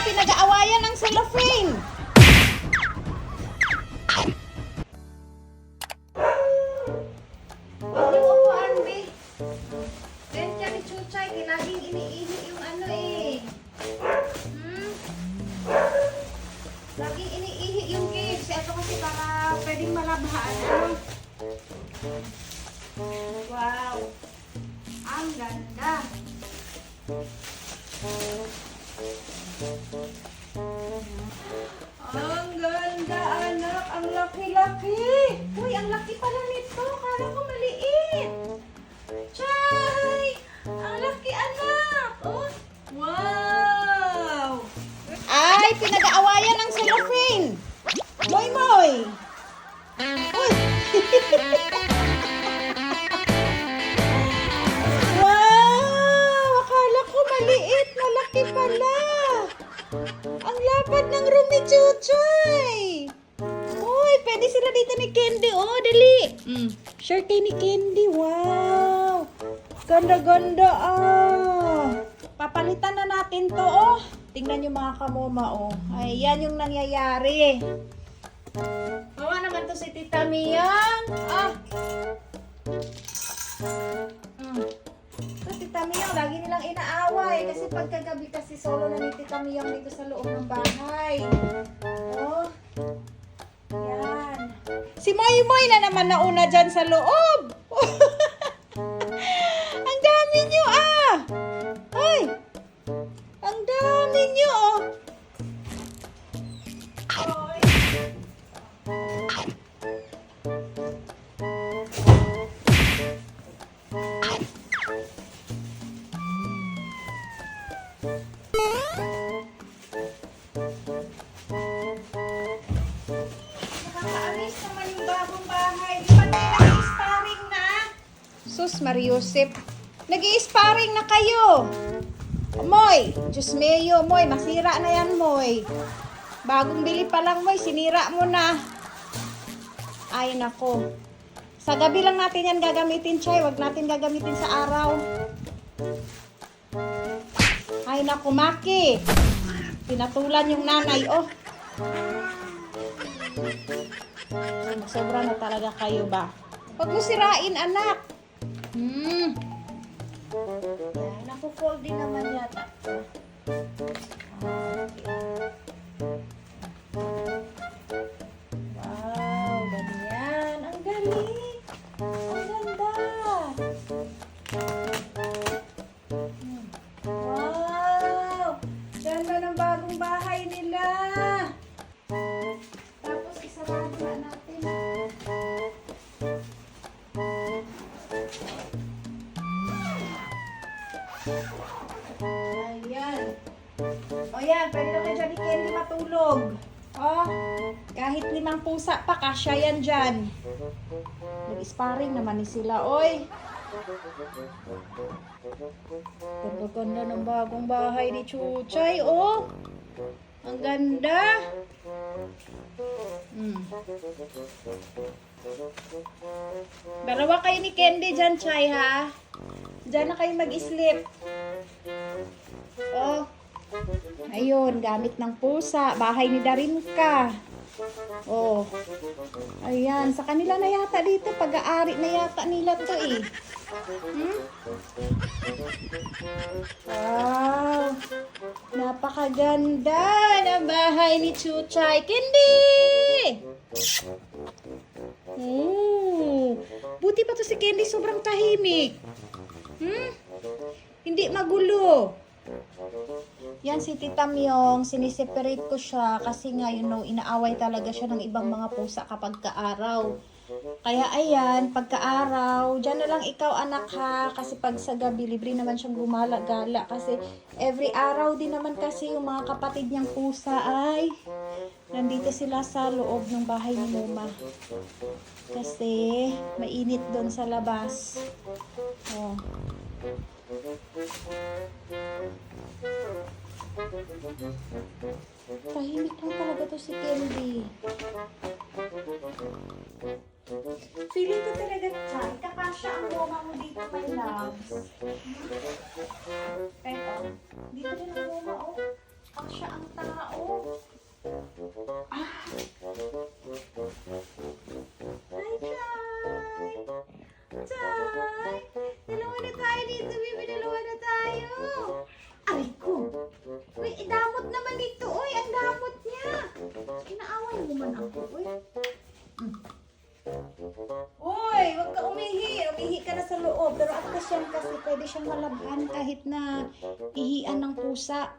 pinag-aawayan ng cellophane. Yung upuan, be. Ganyan ni Chuchay, laging iniihi yung ano eh. Laging iniihi yung cage. Ito kasi para pwedeng malabhaan. Ano? Wow. Ang ganda. Ang ganda, anak. Ang laki-laki. Uy, ang laki pala nito. Kala ko maliit. Chay! Ang laki, anak. Oh, wow! Ay, pinag-aawayan ng cellophane. Moy, moy. Uy. Wow! Akala ko maliit. Malaki pala. Ang lapad ng room ni Chuchay. Uy, pwede sila dito ni Candy. Oh, dali. Share kay ni Candy. Wow. Ganda-ganda ah. Papalitan na natin to oh. Tingnan nyo mga kamoma oh. Ay, yan yung nangyayari. Mawa naman to si Tita Miyang. Ah. So, Tita Miyang, lagi nilang inaaway. Kasi pagkagabi kasi solo na ni Tita Miyang dito sa loob ng bahay. Oh. Yan. Si Moy Moy na naman nauna dyan sa loob. Ang dami nyo ah. Ay. Ang dami nyo oh. Oy. Nakakaalis naman yung bagong bahay. Di ba tayo nag-i-sparring na? Sus, Mariusip. Nag-i-sparring na kayo. Moy, Diyos meyo, Moy. Masira na yan, Moy. Bagong bili pa lang, Moy. Sinira mo na. Ay, nako. Sa gabi lang natin yan gagamitin, Chay. Huwag natin gagamitin sa araw. Ay, nako, Maki. Pinatulan yung nanay, oh. Sobra na talaga kayo ba? Huwag mo sirain, anak. Yan, naku-fold din naman yata. Wow, ganyan. Ang galing. Ang ganda. Wow. Ganda ng bagong bahay nila. Tapos isarado na natin. Ayan. O yan, pwede na kayo dyan ni Candy matulog. O, kahit 5 pusa pa, kasya yan dyan. Nag-sparring naman ni sila, oy. Ganda-ganda ng bagong bahay ni Chuchay, oh. Ang ganda. Dalawa kayo ni Candy dyan, Chay, ha? Diyan na kayo mag-sleep. Oh. Ayun, gamit ng pusa. Bahay ni Darinka. Oh. Ayan, sa kanila na yata dito. Pag-aari na yata nila to eh. Wow. Napakaganda ng bahay ni Chuchay. Candy! Buti pa to si Candy. Sobrang tahimik. Hindi magulo. Yan si Tita Myong, siniseparate ko siya kasi nga inaaway talaga siya ng ibang mga pusa kapag kaaraw. Kaya ayan, pagka-araw, dyan na lang ikaw anak ha, kasi pag sa gabi, libre naman siyang gumala-gala kasi every araw din naman kasi yung mga kapatid niyang pusa ay nandito sila sa loob ng bahay ni Mama. Kasi mainit doon sa labas. Oh. Tahimik lang talaga to si Candy. Feeling ko talaga, Chay, kakasya ang goma mo dito, my loves. Pero, dito din ang goma, oh. Ang siya ang tao. Ah. Hi, Chay! Chay! Dalawa na tayo dito, baby. Dalawa na tayo. Ay ko. Uy, damot naman ito. Uy, ang damot niya. Inaaway mo man ako. Uy. Uy, wag ka umihi. Umihi ka na sa loob. Pero at least yan kasi pwede siyang malabhan kahit na ihian ng pusa.